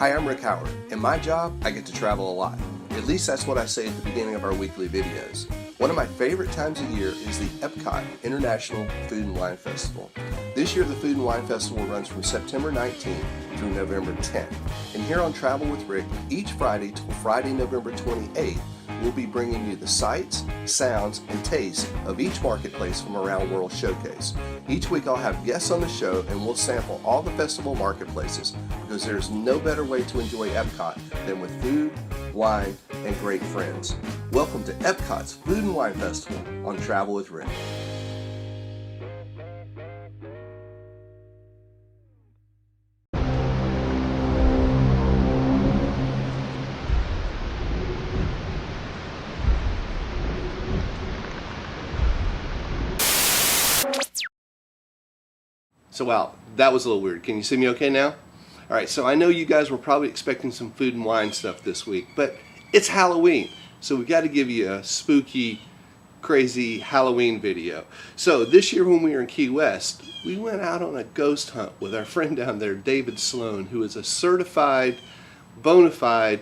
Hi, I'm Rick Howard. In my job, I get to travel a lot. At least that's what I say at the beginning of our weekly videos. One of my favorite times of year is the Epcot International Food and Wine Festival. This year the Food and Wine Festival runs from September 19th through November 10th. And here on Travel with Rick, each Friday till Friday, November 28th, we'll be bringing you the sights, sounds, and tastes of each marketplace from around World Showcase. Each week I'll have guests on the show and we'll sample all the festival marketplaces because there's no better way to enjoy Epcot than with food, wine, and great friends. Welcome to Epcot's Food and Wine Festival on Travel with Rick. So wow, that was a little weird. Can you see me okay now? All right, so I know you guys were probably expecting some food and wine stuff this week, but it's Halloween, so we got to give you a spooky, crazy Halloween video. So this year when we were in Key West, we went out on a ghost hunt with our friend down there, David Sloan, who is a certified, bona fide,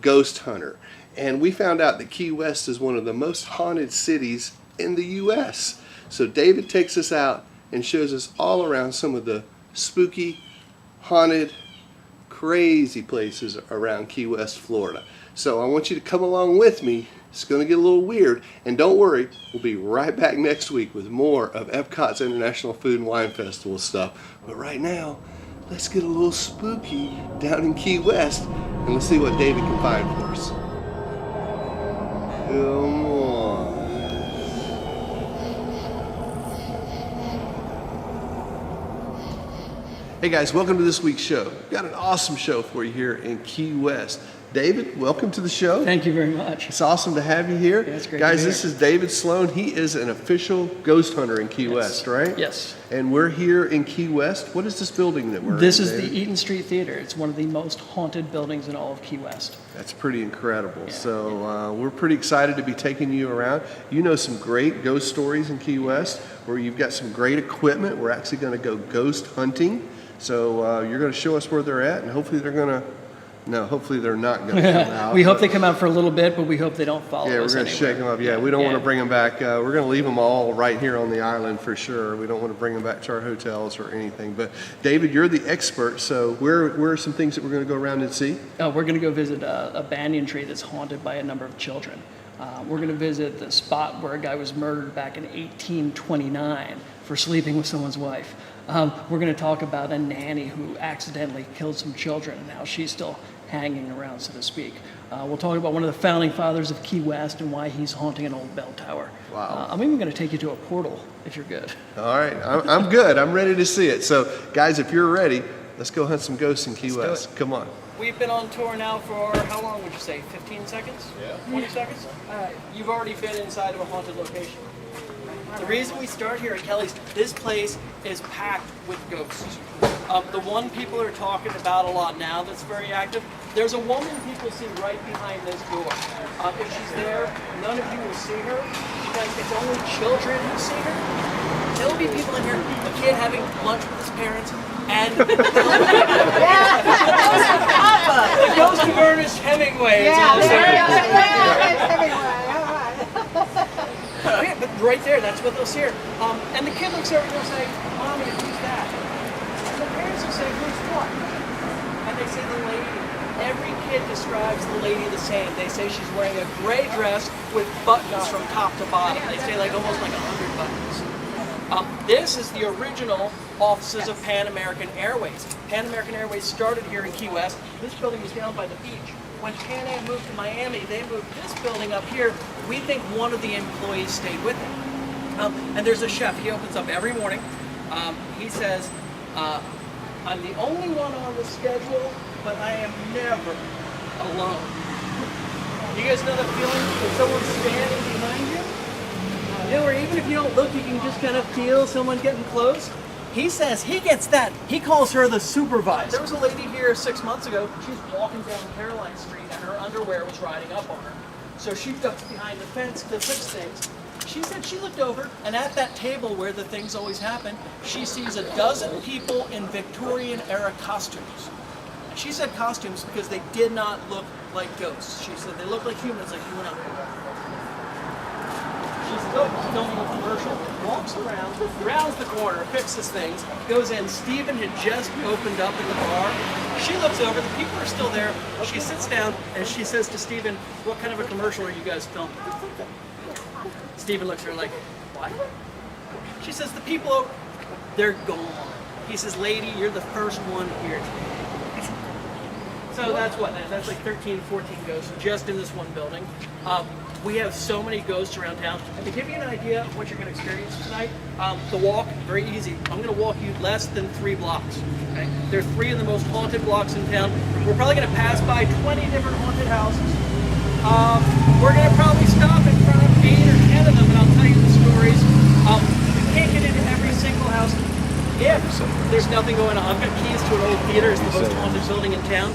ghost hunter. And we found out that Key West is one of the most haunted cities in the U.S. So David takes us out and shows us all around some of the spooky, haunted, crazy places around Key West, Florida. So I want you to come along with me. It's going to get a little weird. And don't worry, we'll be right back next week with more of Epcot's International Food and Wine Festival stuff. But right now, let's get a little spooky down in Key West and let's see what David can find for us. Come on. Hey guys, welcome to this week's show. We've got an awesome show for you here in Key West. David, welcome to the show. Thank you very much. It's awesome to have you here. Yeah, it's great guys, to be this here. is David Sloan. He is an official ghost hunter in Key West, right? Yes. And we're here in Key West. What is this building that we're in? This is David? the Eaton Street Theater. It's one of the most haunted buildings in all of Key West. That's pretty incredible. Yeah. So we're pretty excited to be taking you around. You know some great ghost stories in Key West where you've got some great equipment. We're actually going to go ghost hunting. So you're going to show us where they're at, and hopefully they're going to, no, hopefully they're not going to come out. We hope they come out for a little bit, but we hope they don't follow Yeah, us we're going to anywhere. shake them up. Yeah, we don't want to bring them back. We're going to leave them all right here on the island for sure. We don't want to bring them back to our hotels or anything. But David, you're the expert, so where are some things that we're going to go around and see? We're going to go visit a banyan tree that's haunted by a number of children. We're going to visit the spot where a guy was murdered back in 1829 for sleeping with someone's wife. We're going to talk about a nanny who accidentally killed some children and how she's still hanging around, so to speak. We'll talk about one of the founding fathers of Key West and why he's haunting an old bell tower. Wow. I'm even going to take you to a portal if you're good. All right, I'm good. I'm ready to see it. So, guys, if you're ready, let's go hunt some ghosts in Key West. Come on. We've been on tour now for, how long would you say, 15 seconds? Yeah. 20 seconds? You've already been inside of a haunted location. The reason we start here at Kelly's, this place is packed with ghosts. The one people are talking about a lot now that's very active, there's a woman people see right behind this door. If she's there, none of you will see her because it's only children who see her. There'll be people in here, a kid having lunch with his parents, and the ghost of Ernest Hemingway is also but right there, that's what they'll see her. And the kid looks over and they'll say, "Mommy, who's that?" And the parents will say, "Who's what?" And they say, "The lady." Every kid describes the lady the same. They say she's wearing a gray dress with buttons from top to bottom. They say like almost like 100 buttons. This is the original offices of Pan American Airways. Pan American Airways started here in Key West. This building was down by the beach. When Pan Am moved to Miami, they moved this building up here. We think one of the employees stayed with him. And there's a chef. He opens up every morning. He says, "I'm the only one on the schedule, but I am never alone." You guys know that feeling when someone's standing behind you? Or even if you don't look, you can just kind of feel someone getting close. He says he gets that. He calls her the supervisor. There was a lady here 6 months ago. She was walking down Caroline Street and her underwear was riding up on her. So she ducks behind the fence to fix things. She said she looked over, and at that table where the things always happen, she sees a dozen people in Victorian era costumes. she said costumes because they did not look like ghosts. She said they looked like humans, like you and I. She's filming a commercial, walks around, rounds the corner, fixes things, goes in. Steven had just opened up in the bar. She looks over, the people are still there. She sits down and she says to Steven, what kind of a commercial are you guys filming? Steven looks at her like, what? She says, the people, they're gone. He says, lady, you're the first one here today. So that's what, that's like 13, 14 ghosts just in this one building. We have so many ghosts around town. And to give you an idea of what you're going to experience tonight, the walk, very easy. I'm going to walk you less than 3 blocks. Okay? There are 3 of the most haunted blocks in town. We're probably going to pass by 20 different haunted houses. We're going to probably stop in front of 8 or 10 of them, and I'll tell you the stories. We can't get into every single house if there's nothing going on. I've got keys to an old theater. It's the most haunted building in town.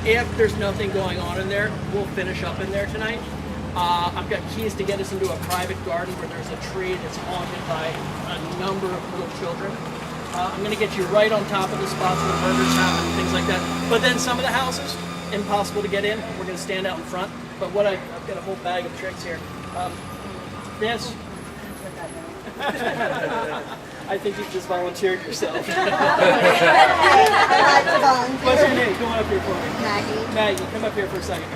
If there's nothing going on in there, we'll finish up in there tonight. I've got keys to get us into a private garden where there's a tree that's haunted by a number of little children. I'm going to get you right on top of the spots where murders happen and things like that. But then some of the houses, impossible to get in. We're going to stand out in front. But what I've got a whole bag of tricks here. This. I think you just volunteered yourself. I like to volunteer. What's your name? Come on up here for me. Maggie. Maggie, come up here for a second.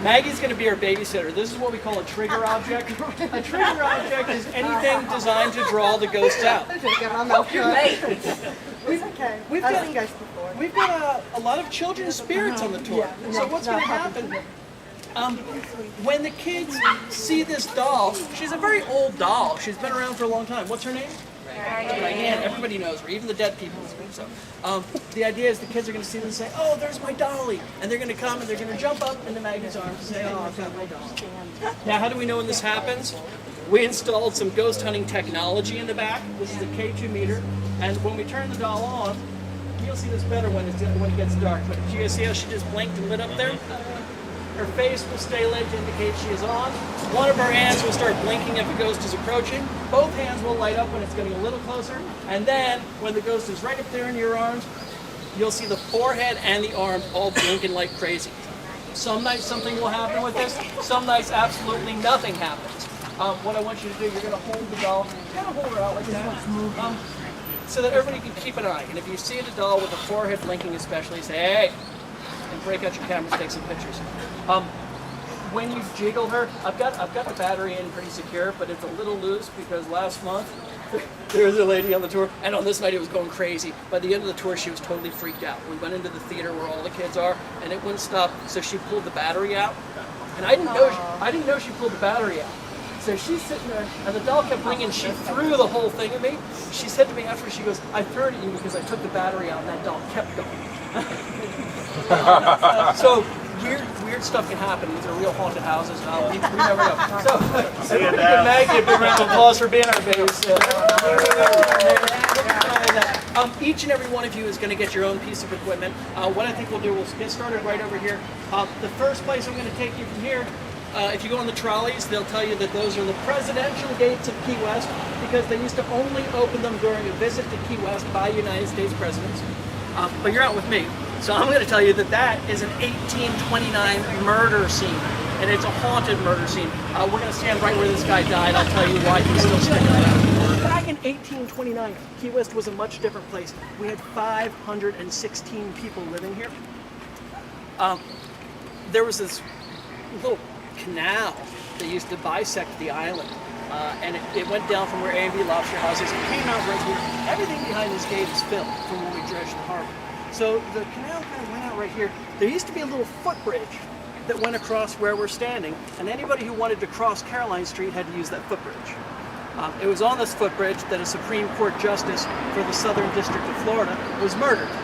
Maggie's going to be our babysitter. This is what we call a trigger object. A trigger object is anything designed to draw the ghosts out. I should get my mouth shut. It's okay. I've seen ghosts before. We've got a lot of children's spirits on the tour. Yeah. So what's going to happen? When the kids see this doll, she's a very old doll. She's been around for a long time. What's her name? Diane. Everybody knows her, even the dead people. So, the idea is the kids are going to see them and say, "Oh, there's my dolly," and they're going to come and they're going to jump up into Maggie's arms and say, "Oh, I've got my dolly." Now, how do we know when this happens? We installed some ghost hunting technology in the back. This is a K2 meter, and when we turn the doll on, you'll see this better when it gets dark. But you guys see how she just blinked and lit up there? Her face will stay lit to indicate she is on. One of her hands will start blinking if the ghost is approaching. Both hands will light up when it's getting a little closer. And then, when the ghost is right up there in your arms, you'll see the forehead and the arms all blinking like crazy. Some nights something will happen with this. Some nights absolutely nothing happens. What I want you to do, you're going to hold the doll, kind of hold her out like that, so that everybody can keep an eye. And if you see the doll with the forehead blinking especially, say, hey, and break out your cameras, take some pictures. When you jiggle her, I've got the battery in pretty secure, but it's a little loose because last month there was a lady on the tour, and on this night it was going crazy. By the end of the tour, she was totally freaked out. We went into the theater where all the kids are, and it wouldn't stop, so she pulled the battery out. And I didn't know she pulled the battery out. So she's sitting there, and the doll kept ringing. She threw the whole thing at me. She said to me after, she goes, I threw it at you because I took the battery out, and that doll kept going. So weird stuff can happen. These are real haunted houses. We never know. So everybody give Maggie a big round of applause for being our babysitter. Each and every one of you is going to get your own piece of equipment. What I think we'll do, we'll get started right over here. The first place I'm going to take you from here, if you go on the trolleys, they'll tell you that those are the presidential gates of Key West because they used to only open them during a visit to Key West by United States presidents. But you're out with me. So I'm going to tell you that that is an 1829 murder scene, and it's a haunted murder scene. We're going to stand right where this guy died. I'll tell you why he's still sticking around. Back in 1829, Key West was a much different place. We had 516 people living here. There was this little canal that used to bisect the island, and it went down from where A&B Lobster House is. It came out right here. Everything behind this gate is filled from when we dredged the harbor. So the canal kind of went out right here. There used to be a little footbridge that went across where we're standing, and anybody who wanted to cross Caroline Street had to use that footbridge. It was on this footbridge that a Supreme Court justice for the Southern District of Florida was murdered. As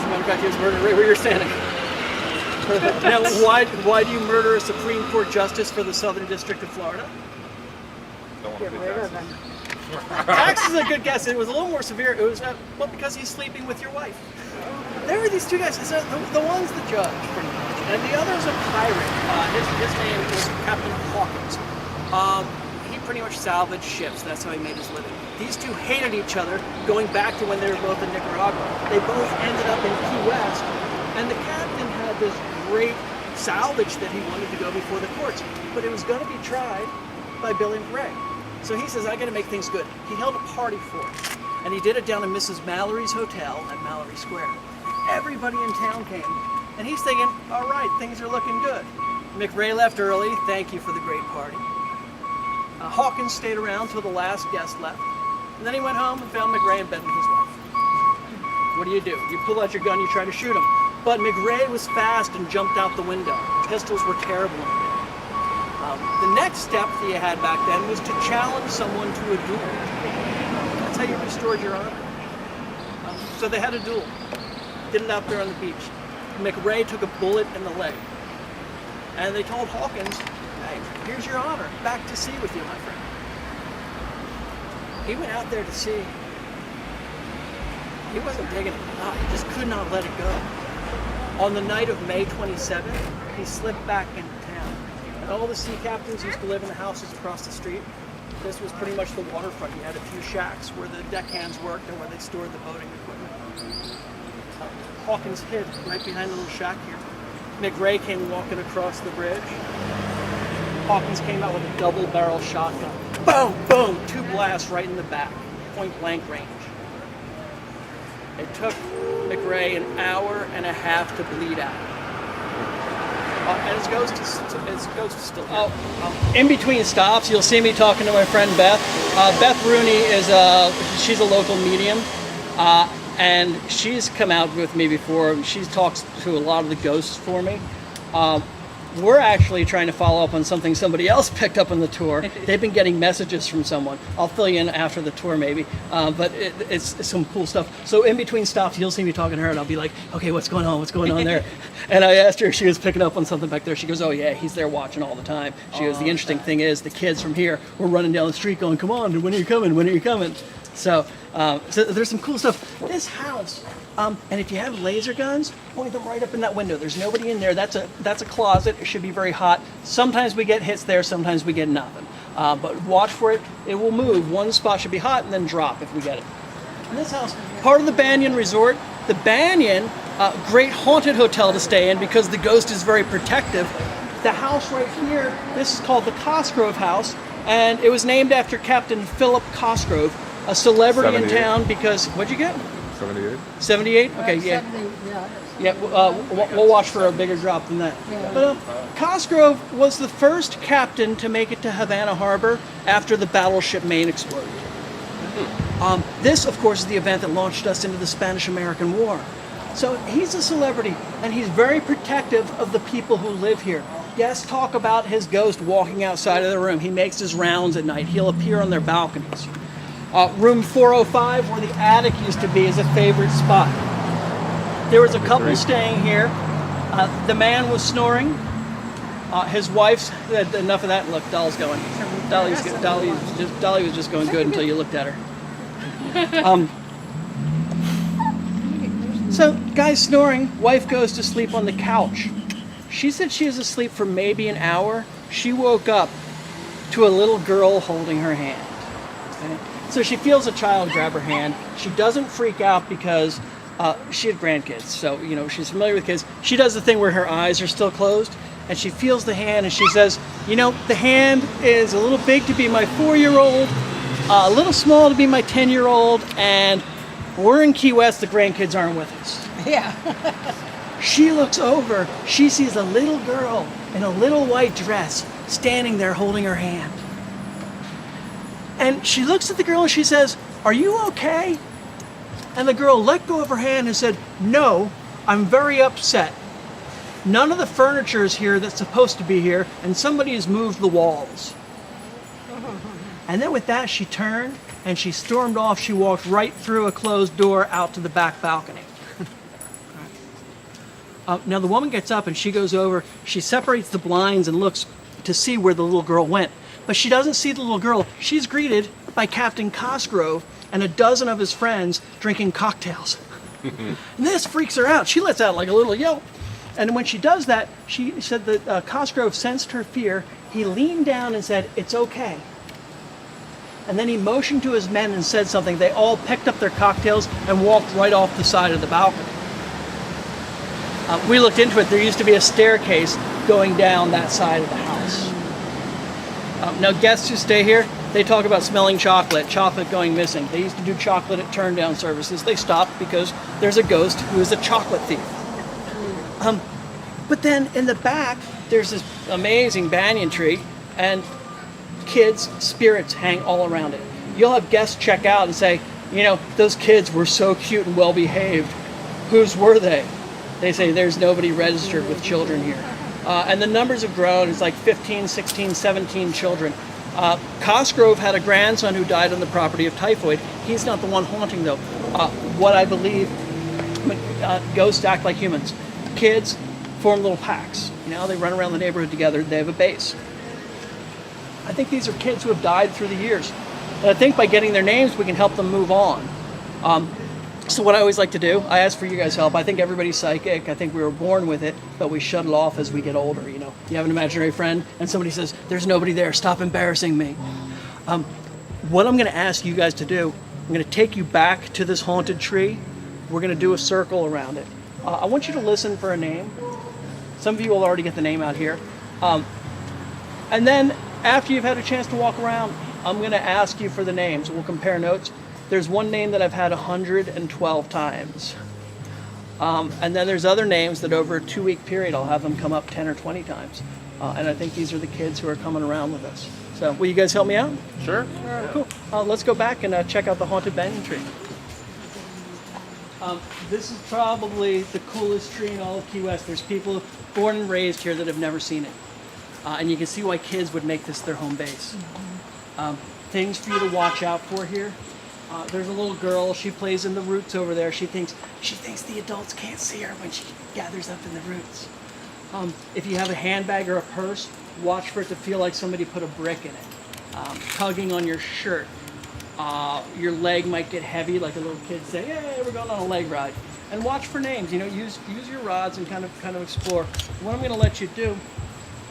a matter of fact, he was murdered right where you're standing. Now, why do you murder a Supreme Court justice for the Southern District of Florida? Get rid of them. Tax is a good guess. It was a little more severe. It was well because he's sleeping with your wife. There were these two guys. The one's the judge, pretty much, and the other's a pirate. His name is Captain Hawkins. He pretty much salvaged ships. That's how he made his living. These two hated each other going back to when they were both in Nicaragua. They both ended up in Key West, and the captain had this great salvage that he wanted to go before the courts, but it was going to be tried by Billy McRae. So he says, I got to make things good. He held a party for it, and he did it down in Mrs. Mallory's hotel at Mallory Square. Everybody in town came, and he's thinking, all right, things are looking good. McRae left early. Thank you for the great party. Hawkins stayed around till the last guest left. And then he went home and found McRae in bed with his wife. What do? You pull out your gun, you try to shoot him. But McRae was fast and jumped out the window. Pistols were terrible in the day. The next step that you had back then was to challenge someone to a duel. That's how you restored your honor. So they had a duel. Did it out there on the beach. McRae took a bullet in the leg. And they told Hawkins, hey, here's your honor. Back to sea with you, my friend. He went out there to sea. He wasn't digging it. No, he just could not let it go. On the night of May 27th, he slipped back into town. And all the sea captains used to live in the houses across the street. This was pretty much the waterfront. You had a few shacks where the deckhands worked and where they stored the boating equipment. Hawkins hid right behind the little shack here. McRae came walking across the bridge. Hawkins came out with a double-barrel shotgun. Boom, boom, 2 blasts right in the back, point-blank range. It took McRae an hour and a half to bleed out. And his ghost is still here. In between stops, you'll see me talking to my friend Beth. Beth Rooney is she's a local medium. And she's come out with me before, and she talks to a lot of the ghosts for me. We're actually trying to follow up on something somebody else picked up on the tour. They've been getting messages from someone. I'll fill you in after the tour maybe, but it's some cool stuff. So in between stops, you'll see me talking to her, and I'll be like, okay, what's going on? What's going on there? And I asked her if she was picking up on something back there. She goes, oh yeah, he's there watching all the time. She goes, the interesting thing is the kids from here were running down the street going, come on, when are you coming? When are you coming? So there's some cool stuff. This house, and if you have laser guns, point them right up in that window. There's nobody in there. That's a closet. It should be very hot. Sometimes we get hits there. Sometimes we get nothing. But watch for it. It will move. One spot should be hot and then drop if we get it. And this house, part of the Banyan Resort. The Banyan, great haunted hotel to stay in because the ghost is very protective. The house right here, this is called the Cosgrove House, and it was named after Captain Philip Cosgrove, a celebrity in town because, what'd you get? 78. 78? Okay, yeah. 70, Yeah, we'll watch for a bigger drop than that. Yeah. But Cosgrove was the first captain to make it to Havana Harbor after the battleship Maine exploded. This, of course, is the event that launched us into the Spanish-American War. So he's a celebrity, and he's very protective of the people who live here. Guests talk about his ghost walking outside of the room. He makes his rounds at night. He'll appear on their balconies. Room 405, where the attic used to be, is a favorite spot. There was a couple staying here. The man was snoring. His wife's, enough of that. Look, Dolly's going. Dolly was just going good until you looked at her. So, guy's snoring. Wife goes to sleep on the couch. She said she was asleep for maybe an hour. She woke up to a little girl holding her hand. Okay? So she feels a child grab her hand. She doesn't freak out because she had grandkids. So, you know, she's familiar with kids. She does the thing where her eyes are still closed, and she feels the hand, and she says, you know, the hand is a little big to be my 4-year-old, a little small to be my 10-year-old, and we're in Key West, the grandkids aren't with us. Yeah. She looks over, she sees a little girl in a little white dress standing there holding her hand. And she looks at the girl and she says, are you okay? And the girl let go of her hand and said, no, I'm very upset. None of the furniture is here that's supposed to be here, and somebody has moved the walls. And then with that, she turned and she stormed off. She walked right through a closed door out to the back balcony. Now the woman gets up and she goes over, she separates the blinds and looks to see where the little girl went. But she doesn't see the little girl. She's greeted by Captain Cosgrove and a dozen of his friends drinking cocktails. And this freaks her out. She lets out like a little yelp. And when she does that, she said that Cosgrove sensed her fear. He leaned down and said, it's okay. And then he motioned to his men and said something. They all picked up their cocktails and walked right off the side of the balcony. We looked into it. There used to be a staircase going down that side of the house. Now guests who stay here, they talk about smelling chocolate going missing. They used to do chocolate at turn down services. They stopped because there's a ghost who is a chocolate thief. But then in the back, there's this amazing banyan tree, and kids' spirits hang all around it. You'll have guests check out and say, you know, those kids were so cute and well behaved. Whose were they? They say there's nobody registered with children here. And the numbers have grown. It's like 15, 16, 17 children. Cosgrove had a grandson who died on the property of typhoid. He's not the one haunting, though. What I believe, ghosts act like humans. Kids form little packs. You know, they run around the neighborhood together. They have a base. I think these are kids who have died through the years. And I think by getting their names, we can help them move on. So what I always like to do, I ask for you guys' help. I think everybody's psychic. I think we were born with it, but we shut it off as we get older. You know, you have an imaginary friend, and somebody says, "There's nobody there. Stop embarrassing me." What I'm going to ask you guys to do, I'm going to take you back to this haunted tree. We're going to do a circle around it. I want you to listen for a name. Some of you will already get the name out here. And then after you've had a chance to walk around, I'm going to ask you for the names. We'll compare notes. There's one name that I've had 112 times. And then there's other names that over a 2-week period, I'll have them come up 10 or 20 times. And I think these are the kids who are coming around with us. So will you guys help me out? Sure. All right, cool. Let's go back and check out the haunted banyan tree. This is probably the coolest tree in all of Key West. There's people born and raised here that have never seen it. And you can see why kids would make this their home base. Things for you to watch out for here. There's a little girl, she plays in the roots over there. She thinks the adults can't see her when she gathers up in the roots. If you have a handbag or a purse, watch for it to feel like somebody put a brick in it. Tugging on your shirt. Your leg might get heavy, like a little kid say, "Hey, we're going on a leg ride." And watch for names. You know, use your rods and kind of explore. What I'm going to let you do,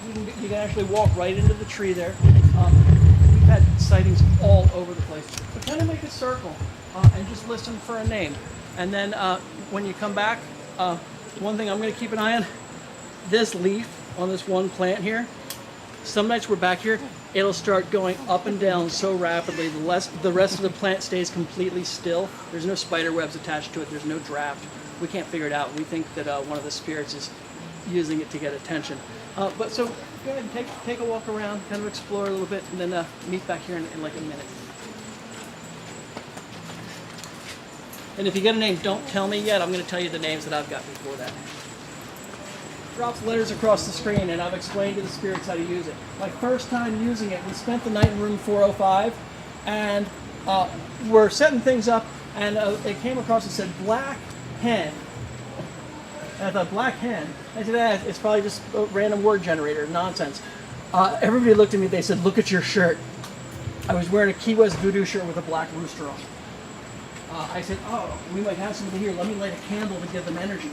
you can actually walk right into the tree there. We've had sightings all over the place. But kind of make a circle and just listen for a name. And then when you come back, one thing I'm going to keep an eye on, this leaf on this one plant here. Some nights we're back here, it'll start going up and down so rapidly. The rest of the plant stays completely still. There's no spider webs attached to it. There's no draft. We can't figure it out. We think that one of the spirits is using it to get attention. But so go ahead and take a walk around, kind of explore a little bit, and then meet back here in like a minute. And if you get a name, don't tell me yet. I'm going to tell you the names that I've got before that. Drops letters across the screen, and I've explained to the spirits how to use it. My first time using it, we spent the night in room 405, and we're setting things up, and it came across and said, "Black hen." And I thought, "Black hen?" I said, it's probably just a random word generator, nonsense. Everybody looked at me, they said, "Look at your shirt." I was wearing a Key West voodoo shirt with a black rooster on. I said, "Oh, we might have somebody here. Let me light a candle to give them energy."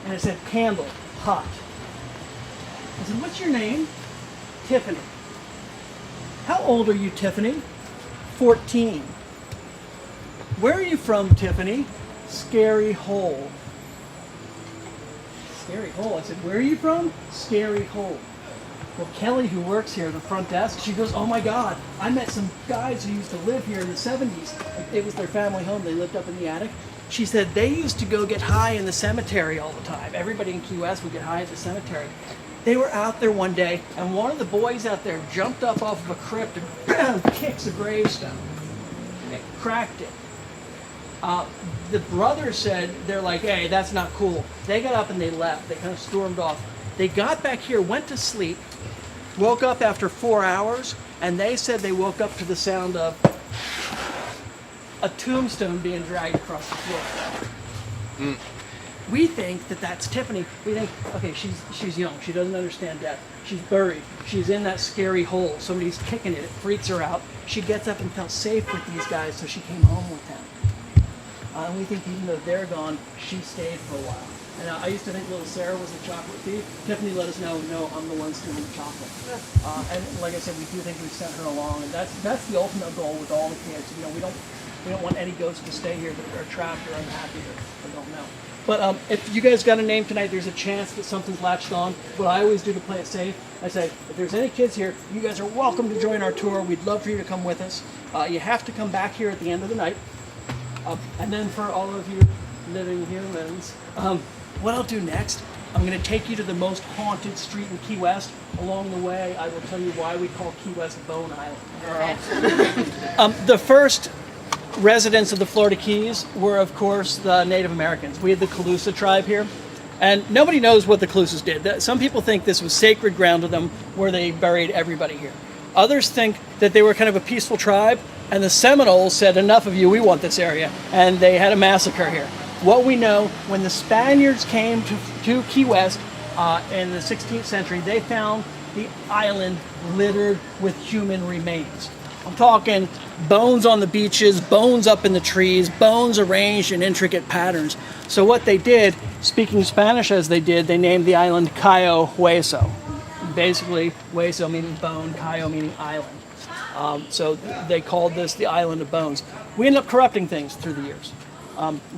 And it said, "Candle, hot." I said, "What's your name?" "Tiffany." "How old are you, Tiffany?" 14. "Where are you from, Tiffany?" "Scary Hole." Scary Hole. I said, "Where are you from?" "Scary Hole." Well, Kelly, who works here at the front desk, she goes, "Oh my God, I met some guys who used to live here in the 70s. It was their family home. They lived up in the attic." She said they used to go get high in the cemetery all the time. Everybody in Key West would get high at the cemetery. They were out there one day, and one of the boys out there jumped up off of a crypt and kicks a gravestone. It cracked it. The brothers said, they're like, "Hey, that's not cool." They got up and they left. They kind of stormed off. They got back here, went to sleep, woke up after 4 hours, and they said they woke up to the sound of a tombstone being dragged across the floor. We think that that's Tiffany. We think, okay, she's young. She doesn't understand death. She's buried. She's in that scary hole. Somebody's kicking it. It freaks her out. She gets up and felt safe with these guys, so she came home with them. And we think even though they're gone, she stayed for a while. And I used to think little Sarah was the chocolate thief. Tiffany let us know, no, I'm the one stealing the chocolate. And like I said, we do think we sent her along, and that's the ultimate goal with all the kids. You know, we don't want any ghosts to stay here that are trapped or unhappy or don't know. But if you guys got a name tonight, there's a chance that something's latched on. What I always do to play it safe, I say, if there's any kids here, you guys are welcome to join our tour. We'd love for you to come with us. You have to come back here at the end of the night. And then for all of you living humans, what I'll do next, I'm going to take you to the most haunted street in Key West. Along the way, I will tell you why we call Key West Bone Island. The first residents of the Florida Keys were, of course, the Native Americans. We had the Calusa tribe here, and nobody knows what the Calusas did. Some people think this was sacred ground to them, where they buried everybody here. Others think that they were kind of a peaceful tribe, and the Seminoles said, enough of you, we want this area, and they had a massacre here. What we know, when the Spaniards came to Key West in the 16th century, they found the island littered with human remains. I'm talking bones on the beaches, bones up in the trees, bones arranged in intricate patterns. So what they did, speaking Spanish as they did, they named the island Cayo Hueso. Basically, hueso meaning bone, Cayo meaning island. So they called this the Island of Bones. We ended up corrupting things through the years.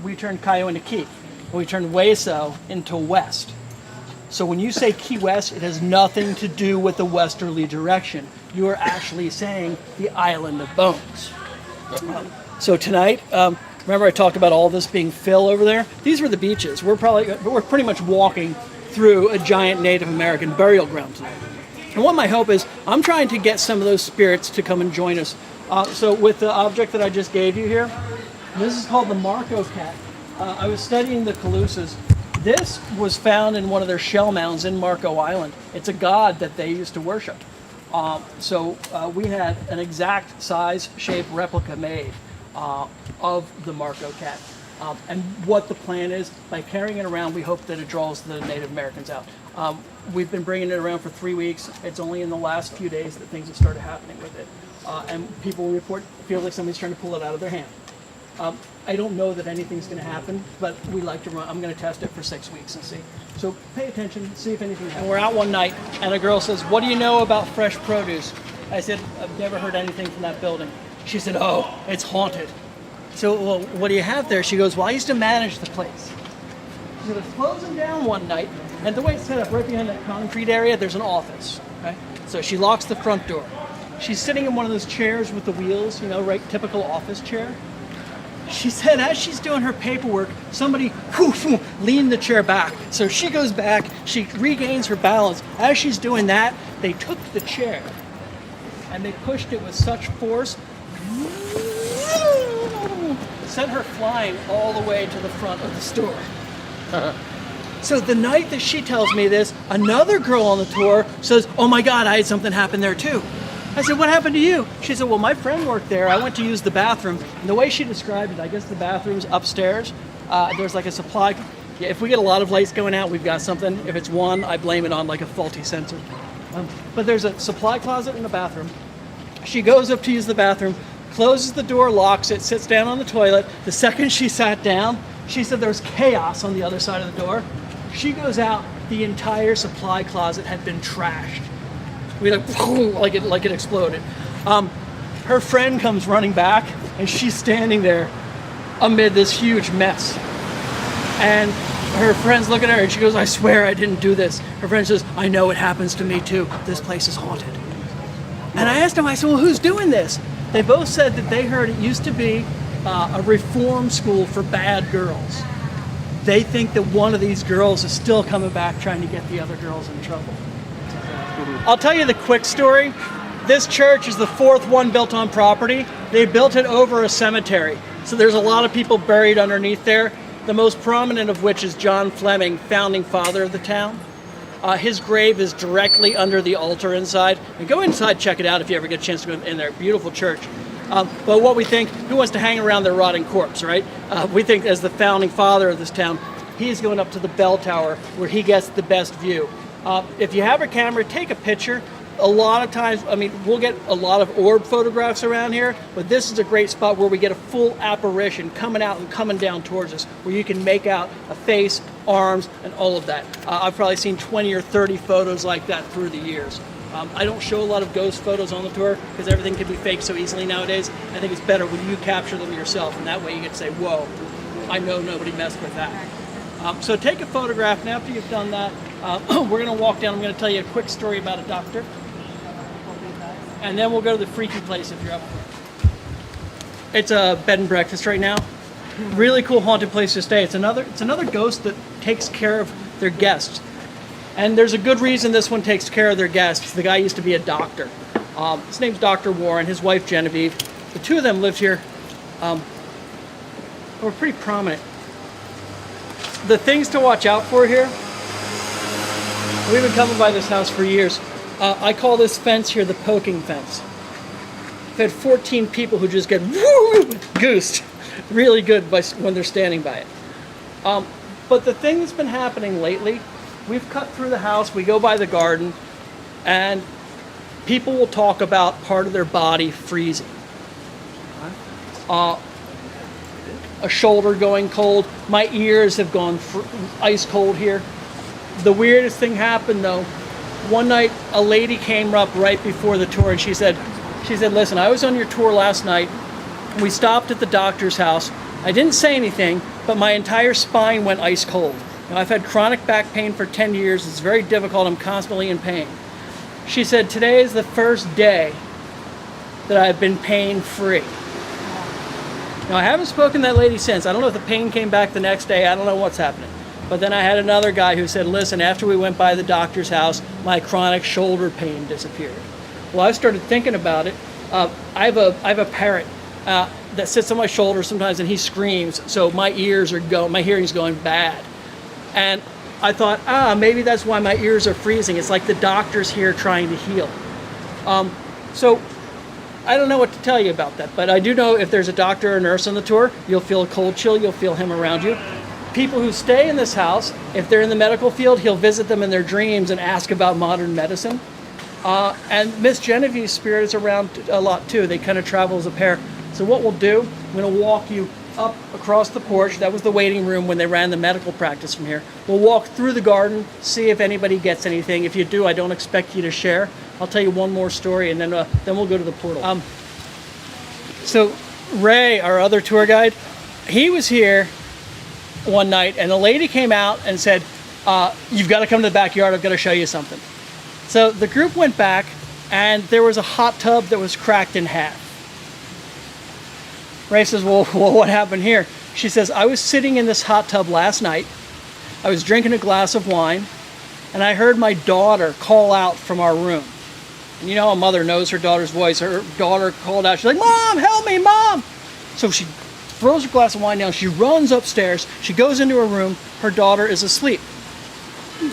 We turned Cayo into Key. We turned Hueso into West. So when you say Key West, it has nothing to do with the westerly direction. You are actually saying the Island of Bones. So tonight, remember I talked about all this being fill over there? These were the beaches. We're pretty much walking through a giant Native American burial ground tonight. And what my hope is, I'm trying to get some of those spirits to come and join us. So with the object that I just gave you here, this is called the Marco cat. I was studying the Calusas. This was found in one of their shell mounds in Marco Island. It's a god that they used to worship. So we had an exact size, shape replica made of the Marco cat. And what the plan is, by carrying it around, we hope that it draws the Native Americans out. We've been bringing it around for 3 weeks. It's only in the last few days that things have started happening with it. And people report, feel like somebody's trying to pull it out of their hand. I don't know that anything's going to happen, but we like to run. I'm going to test it for 6 weeks and see. So pay attention, see if anything happens. We're out one night, and a girl says, "What do you know about fresh produce?" I said, "I've never heard anything from that building." She said, "Oh, it's haunted." So, well, what do you have there? She goes, "Well, I used to manage the place." She said, "It's closing down one night, and the way it's set up, right behind that concrete area, there's an office. Okay? So she locks the front door. She's sitting in one of those chairs with the wheels, you know, right, typical office chair. She said as she's doing her paperwork, somebody leaned the chair back. So she goes back, she regains her balance. As she's doing that, they took the chair and they pushed it with such force, sent her flying all the way to the front of the store. So the night that she tells me this, another girl on the tour says, "Oh my God, I had something happen there too." I said, "What happened to you?" She said, "Well, my friend worked there. I went to use the bathroom." And the way she described it, I guess the bathroom's upstairs. There's like a supply. Yeah, if we get a lot of lights going out, we've got something. If it's one, I blame it on like a faulty sensor. But there's a supply closet in the bathroom. She goes up to use the bathroom, closes the door, locks it, sits down on the toilet. The second she sat down, she said there was chaos on the other side of the door. She goes out, the entire supply closet had been trashed. We like it exploded. Her friend comes running back, and she's standing there amid this huge mess. And her friend's looking at her, and she goes, "I swear I didn't do this." Her friend says, "I know, it happens to me too. This place is haunted." And I asked them, I said, "Well, who's doing this?" They both said that they heard it used to be a reform school for bad girls. They think that one of these girls is still coming back trying to get the other girls in trouble. I'll tell you the quick story. This church is the fourth one built on property. They built it over a cemetery. So there's a lot of people buried underneath there. The most prominent of which is John Fleming, founding father of the town. His grave is directly under the altar inside. And go inside, check it out if you ever get a chance to go in there. Beautiful church. But what we think, who wants to hang around their rotting corpse, right? We think as the founding father of this town, he's going up to the bell tower where he gets the best view. If you have a camera, take a picture. a lot of times, I mean, we'll get a lot of orb photographs around here, but this is a great spot where we get a full apparition coming out and coming down towards us, where you can make out a face, arms, and all of that. I've probably seen 20 or 30 photos like that through the years. I don't show a lot of ghost photos on the tour because everything can be faked so easily nowadays. I think it's better when you capture them yourself, and that way you get to say, whoa, I know nobody messed with that. So take a photograph, and after you've done that, we're going to walk down. I'm going to tell you a quick story about a doctor. And then we'll go to the freaky place if you're up for it. It's a bed and breakfast right now. Really cool haunted place to stay. It's another ghost that takes care of their guests. And there's a good reason this one takes care of their guests. The guy used to be a doctor. His name's Dr. Warren, his wife Genevieve. The two of them lived here. Were pretty prominent. The things to watch out for here. We've been coming by this house for years. I call this fence here the poking fence. I've had 14 people who just get goosed really good when they're standing by it. But the thing that's been happening lately, we've cut through the house, we go by the garden, and people will talk about part of their body freezing. A shoulder going cold. My ears have gone ice cold here. The weirdest thing happened though. One night, a lady came up right before the tour and she said, listen, I was on your tour last night. We stopped at the doctor's house. I didn't say anything, but my entire spine went ice cold. Now, I've had chronic back pain for 10 years. It's very difficult. I'm constantly in pain. She said, today is the first day that I've been pain-free. Now, I haven't spoken to that lady since. I don't know if the pain came back the next day. I don't know what's happening. But then I had another guy who said, listen, after we went by the doctor's house, my chronic shoulder pain disappeared. Well, I started thinking about it. I have a parrot that sits on my shoulder sometimes and he screams, so my hearing's going bad. And I thought, maybe that's why my ears are freezing. It's like the doctor's here trying to heal. So I don't know what to tell you about that, but I do know if there's a doctor or nurse on the tour, you'll feel a cold chill, you'll feel him around you. People who stay in this house, if they're in the medical field, he'll visit them in their dreams and ask about modern medicine. And Miss Genevieve's spirit is around a lot too. They kind of travel as a pair. So what we'll do, I'm going to walk you up across the porch. That was the waiting room when they ran the medical practice from here. We'll walk through the garden, see if anybody gets anything. If you do, I don't expect you to share. I'll tell you one more story, and then we'll go to the portal. So Ray, our other tour guide, he was here one night, and a lady came out and said, you've got to come to the backyard. I've got to show you something. So the group went back, and there was a hot tub that was cracked in half. Ray says, well, what happened here? She says, I was sitting in this hot tub last night. I was drinking a glass of wine, and I heard my daughter call out from our room. And you know, a mother knows her daughter's voice. Her daughter called out. She's like, Mom, help me, Mom. So she throws her glass of wine down. She runs upstairs. She goes into her room. Her daughter is asleep.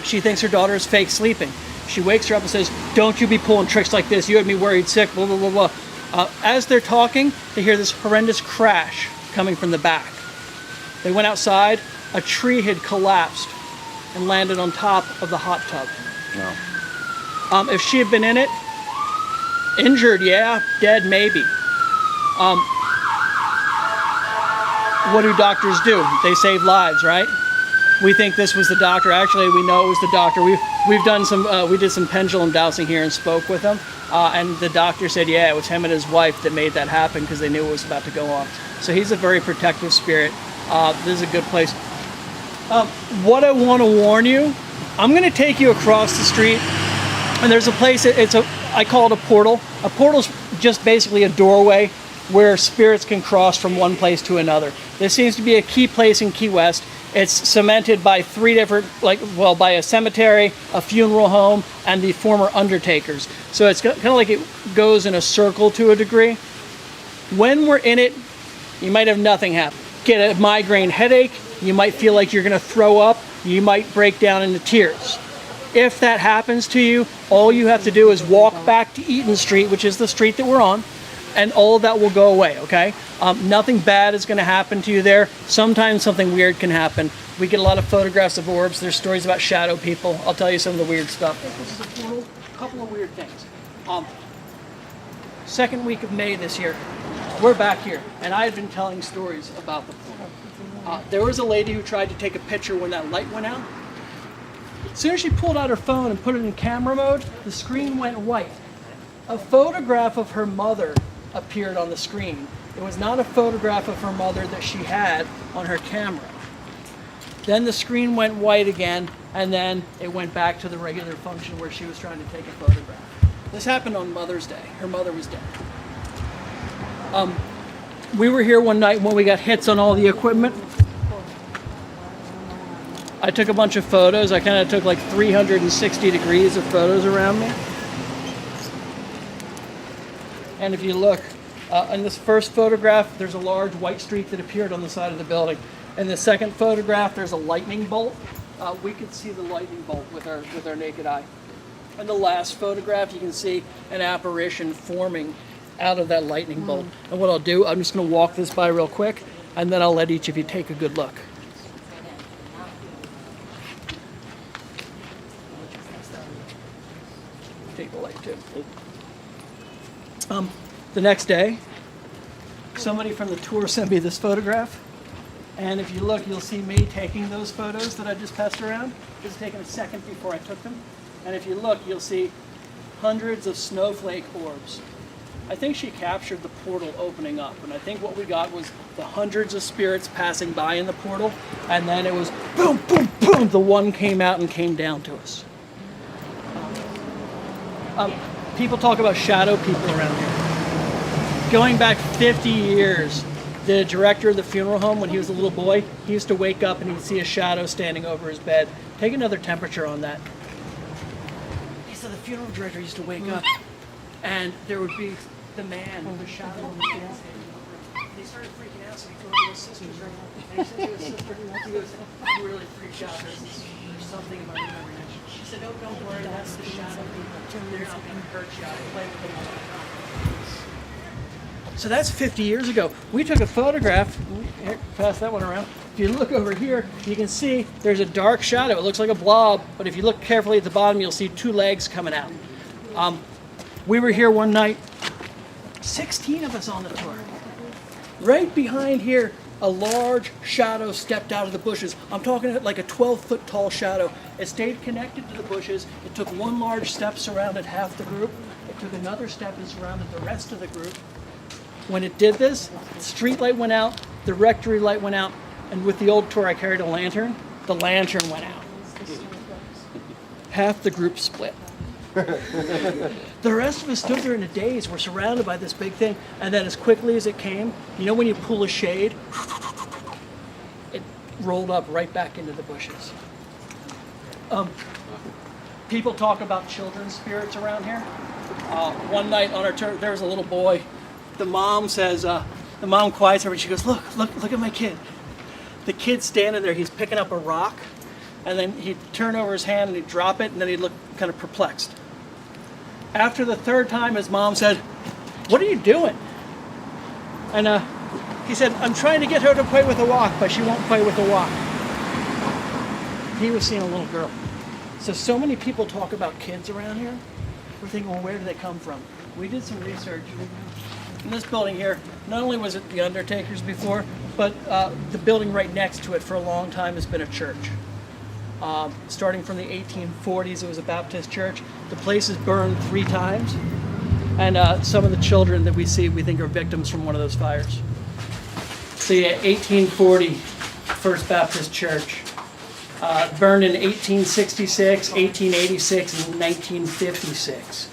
She thinks her daughter is fake sleeping. She wakes her up and says, don't you be pulling tricks like this. You had me worried sick, blah, blah, blah, blah. As they're talking, they hear this horrendous crash coming from the back. They went outside. A tree had collapsed and landed on top of the hot tub. No. If she had been in it, injured, yeah. Dead, maybe. What do doctors do? They save lives, right? We think this was the doctor. Actually, we know it was the doctor. We've done some. We did some pendulum dowsing here and spoke with him, and the doctor said, yeah, it was him and his wife that made that happen because they knew it was about to go off. So he's a very protective spirit. This is a good place. What I want to warn you, I'm going to take you across the street, and there's a place. I call it a portal. A portal's just basically a doorway where spirits can cross from one place to another. This seems to be a key place in Key West. It's cemented by three different, by a cemetery, a funeral home, and the former undertakers. So it's kind of like it goes in a circle to a degree. When we're in it, you might have nothing happen. Get a migraine headache, you might feel like you're going to throw up, you might break down into tears. If that happens to you, all you have to do is walk back to Eaton Street, which is the street that we're on, and all of that will go away, okay? Nothing bad is going to happen to you there. Sometimes something weird can happen. We get a lot of photographs of orbs. There's stories about shadow people. I'll tell you some of the weird stuff. This is a portal. A couple of weird things. Second week of May this year, we're back here, and I had been telling stories about the pool. There was a lady who tried to take a picture when that light went out. As soon as she pulled out her phone and put it in camera mode, the screen went white. A photograph of her mother appeared on the screen. It was not a photograph of her mother that she had on her camera. Then the screen went white again, and then it went back to the regular function where she was trying to take a photograph. This happened on Mother's Day. Her mother was dead. We were here one night when we got hits on all the equipment. I took a bunch of photos. I kind of took like 360 degrees of photos around me. And if you look, in this first photograph, there's a large white streak that appeared on the side of the building. In the second photograph, there's a lightning bolt. We could see the lightning bolt with our naked eye. In the last photograph, you can see an apparition forming out of that lightning bolt. And what I'll do, I'm just going to walk this by real quick, and then I'll let each of you take a good look. Take the light too. The next day, somebody from the tour sent me this photograph. And if you look, you'll see me taking those photos that I just passed around. It's taken a second before I took them. And if you look, you'll see hundreds of snowflake orbs. I think she captured the portal opening up. And I think what we got was the hundreds of spirits passing by in the portal. And then it was boom, boom, boom. The one came out and came down to us. People talk about shadow people around here. Going back 50 years, the director of the funeral home, when he was a little boy, he used to wake up and he'd see a shadow standing over his bed. Take another temperature on that. He said the funeral director used to wake up and there would be the man with the shadow on the bed standing over him. They started freaking out, so he told his sisters, right? And he said to his sister, he goes, "I'm really freaked out. There's something about you every night." She said, "Oh, don't worry, that's the shadow people. They're not going to hurt you. I play with them all the time." So that's 50 years ago. We took a photograph. Here, pass that one around. If you look over here, you can see there's a dark shadow. It looks like a blob, but if you look carefully at the bottom, you'll see two legs coming out. We were here one night, 16 of us on the tour. Right behind here, a large shadow stepped out of the bushes. I'm talking like a 12-foot tall shadow. It stayed connected to the bushes. It took one large step, surrounded half the group. It took another step and surrounded the rest of the group. When it did this, the street light went out, the rectory light went out, and with the old tour I carried a lantern. The lantern went out. Half the group split. The rest of us stood there in a daze. We're surrounded by this big thing, and then as quickly as it came, you know when you pull a shade? It rolled up right back into the bushes. People talk about children's spirits around here. One night on our tour, there was a little boy. The mom says, the mom quiets her and she goes, look at my kid. The kid's standing there, he's picking up a rock, and then he'd turn over his hand and he'd drop it, and then he'd look kind of perplexed. After the third time, his mom said, "What are you doing?" And he said, "I'm trying to get her to play with the walk, but she won't play with the walk." He was seeing a little girl. So many people talk about kids around here. We're thinking, well, where do they come from? We did some research. In this building here, not only was it the Undertakers before, but the building right next to it for a long time has been a church. Starting from the 1840s, it was a Baptist church. The place is burned 3 times, and some of the children that we see, we think are victims from one of those fires. So yeah, 1840, First Baptist Church. Burned in 1866, 1886, and 1956.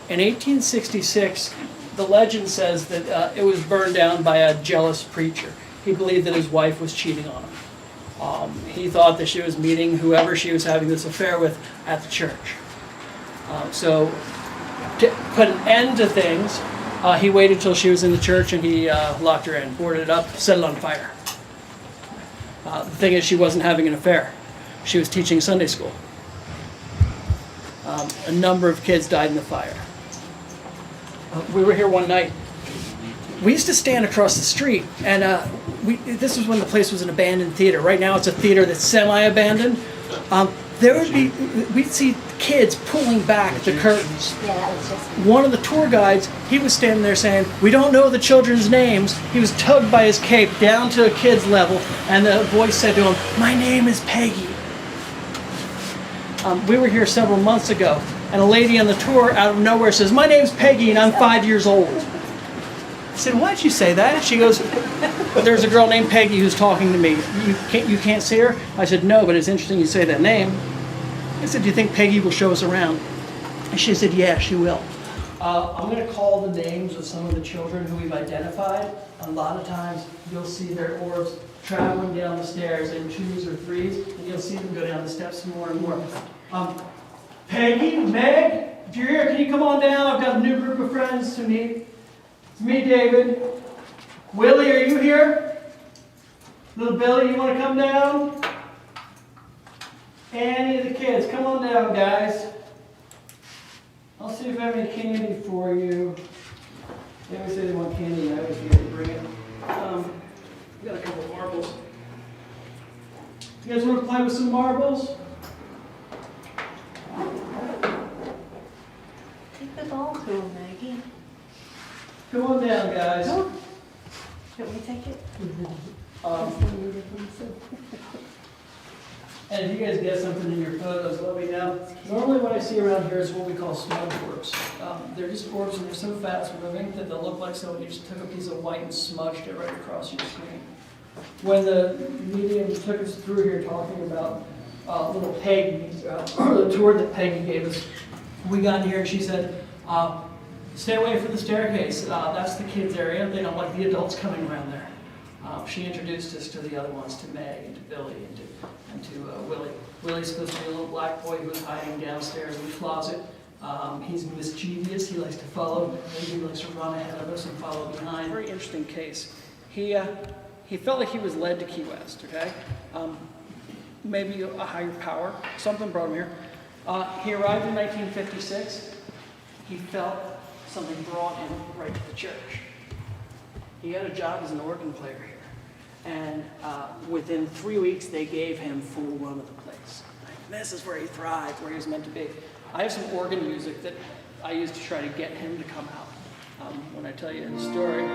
In 1866, the legend says that it was burned down by a jealous preacher. He believed that his wife was cheating on him. He thought that she was meeting whoever she was having this affair with at the church. So to put an end to things, he waited till she was in the church and he locked her in, boarded it up, set it on fire. The thing is, she wasn't having an affair. She was teaching Sunday school. A number of kids died in the fire. We were here one night. We used to stand across the street, and this was when the place was an abandoned theater. Right now it's a theater that's semi-abandoned. we'd see kids pulling back the curtains. Yeah, that was just. One of the tour guides, he was standing there saying, "We don't know the children's names." He was tugged by his cape down to a kid's level, and the voice said to him, "My name is Peggy." We were here several months ago, and a lady on the tour out of nowhere says, "My name's Peggy, and I'm 5 years old." I said, "Why'd you say that?" She goes, "There's a girl named Peggy who's talking to me. You can't see her?" I said, "No, but it's interesting you say that name." I said, "Do you think Peggy will show us around?" And she said, "Yeah, she will." I'm going to call the names of some of the children who we've identified. A lot of times you'll see their orbs traveling down the stairs in 2s or 3s, and you'll see them go down the steps more and more. Peggy, Meg, if you're here, can you come on down? I've got a new group of friends to meet. It's me, David. Willie, are you here? Little Billy, you want to come down? Any of the kids, come on down, guys. I'll see if I have any candy for you. They always say they want candy, and I always forget to bring it. We got a couple of marbles. You guys want to play with some marbles? Take the ball to him, Maggie. Come on down, guys. Can we take it? And if you guys get something in your photos, let me know. Normally what I see around here is what we call smudge orbs. They're just orbs and they're so fast moving that they'll look like somebody just took a piece of white and smudged it right across your screen. When the medium took us through here talking about little Peggy, the tour that Peggy gave us, we got in here and she said, "Stay away from the staircase. That's the kids' area. They don't like the adults coming around there." She introduced us to the other ones, to Meg and to Billy and to Willie. Willie's supposed to be a little black boy who was hiding downstairs in the closet. He's mischievous. He likes to follow. He likes to run ahead of us and follow behind. Very interesting case. He felt like he was led to Key West. Okay, maybe a higher power. Something brought him here. He arrived in 1956. He felt something brought him right to the church. He had a job as an organ player here. And within 3 weeks, they gave him full run of the place. This is where he thrived, where he was meant to be. I have some organ music that I used to try to get him to come out when I tell you his story.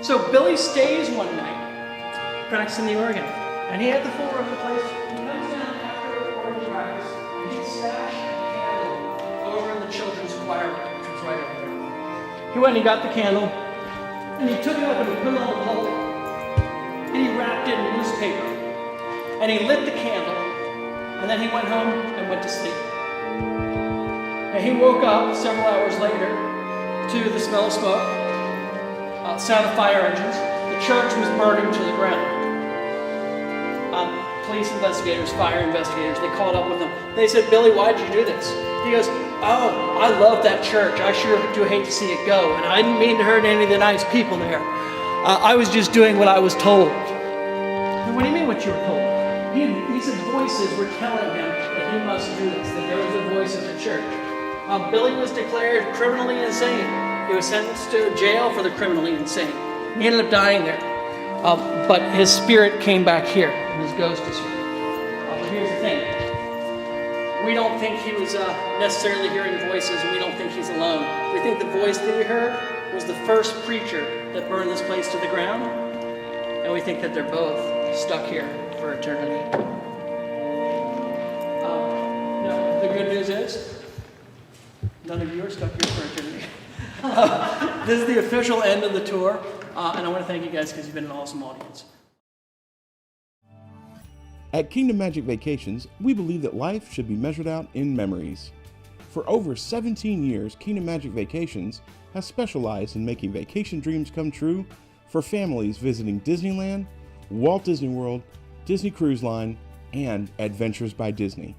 So Billy stays one night practicing the organ. And he had the full run of the place. He comes down after organ practice, and he stashed a candle over in the children's choir room, which was right over there. He went and he got the candle, and he took it up and he put it on the pole, and he wrapped it in newspaper, and he lit the candle, and then he went home and went to sleep. And he woke up several hours later to the smell of smoke, sound of fire engines. The church was burning to the ground. Police investigators, fire investigators, they caught up with him. They said, "Billy, why'd you do this?" He goes, "Oh, I love that church. I sure do hate to see it go. And I didn't mean to hurt any of the nice people there. I was just doing what I was told." "What do you mean what you were told?" He said voices were telling him that he must do this, that there was a voice of the church. Billy was declared criminally insane. He was sentenced to jail for the criminally insane. He ended up dying there. But his spirit came back here, and his ghost is here. But here's the thing. We don't think he was necessarily hearing voices, and we don't think he's alone. We think the voice that he heard was the first preacher that burned this place to the ground, and we think that they're both stuck here for eternity. No, the good news is, none of you are stuck here for eternity. This is the official end of the tour, and I want to thank you guys because you've been an awesome audience. At Kingdom Magic Vacations, we believe that life should be measured out in memories. For over 17 years, Kingdom Magic Vacations has specialized in making vacation dreams come true for families visiting Disneyland, Walt Disney World, Disney Cruise Line, and Adventures by Disney.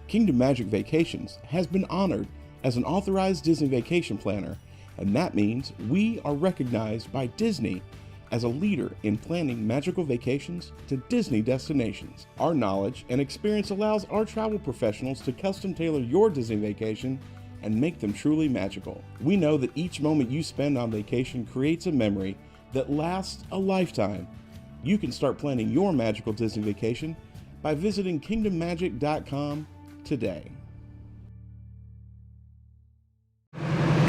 Kingdom Magic Vacations has been honored as an authorized Disney vacation planner, and that means we are recognized by Disney as a leader in planning magical vacations to Disney destinations. Our knowledge and experience allows our travel professionals to custom tailor your Disney vacation and make them truly magical. We know that each moment you spend on vacation creates a memory that lasts a lifetime. You can start planning your magical Disney vacation by visiting kingdommagic.com today.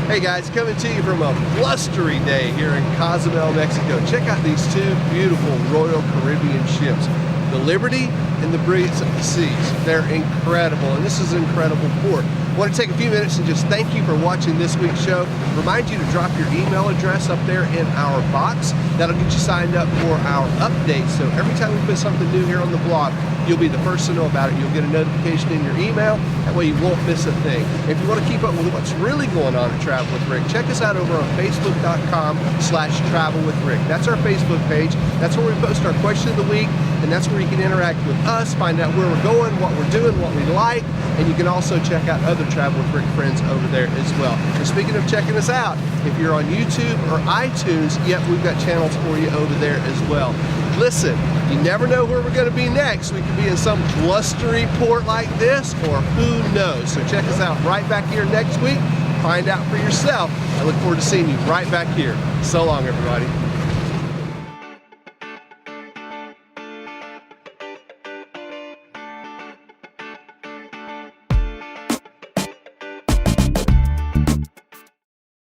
Hey guys, coming to you from a blustery day here in Cozumel, Mexico. Check out these two beautiful Royal Caribbean ships, the Liberty and the Brilliance of the Seas. They're incredible, and this is an incredible port. I want to take a few minutes and just thank you for watching this week's show. Remind you to drop your email address up there in our box. That'll get you signed up for our updates. So every time we put something new here on the blog, you'll be the first to know about it. You'll get a notification in your email. That way you won't miss a thing. If you want to keep up with what's really going on at Travel with Rick, check us out over on facebook.com/Travel with Rick. That's our Facebook page. That's where we post our question of the week, and that's where you can interact with us, find out where we're going, what we're doing, what we like, and you can also check out other Travel with Rick friends over there as well. And speaking of checking us out, if you're on YouTube or iTunes, yep, we've got channels for you over there as well. Listen, you never know where we're going to be next. We could be in some blustery port like this, or who knows. So check us out right back here next week. Find out for yourself. I look forward to seeing you right back here. So long, everybody.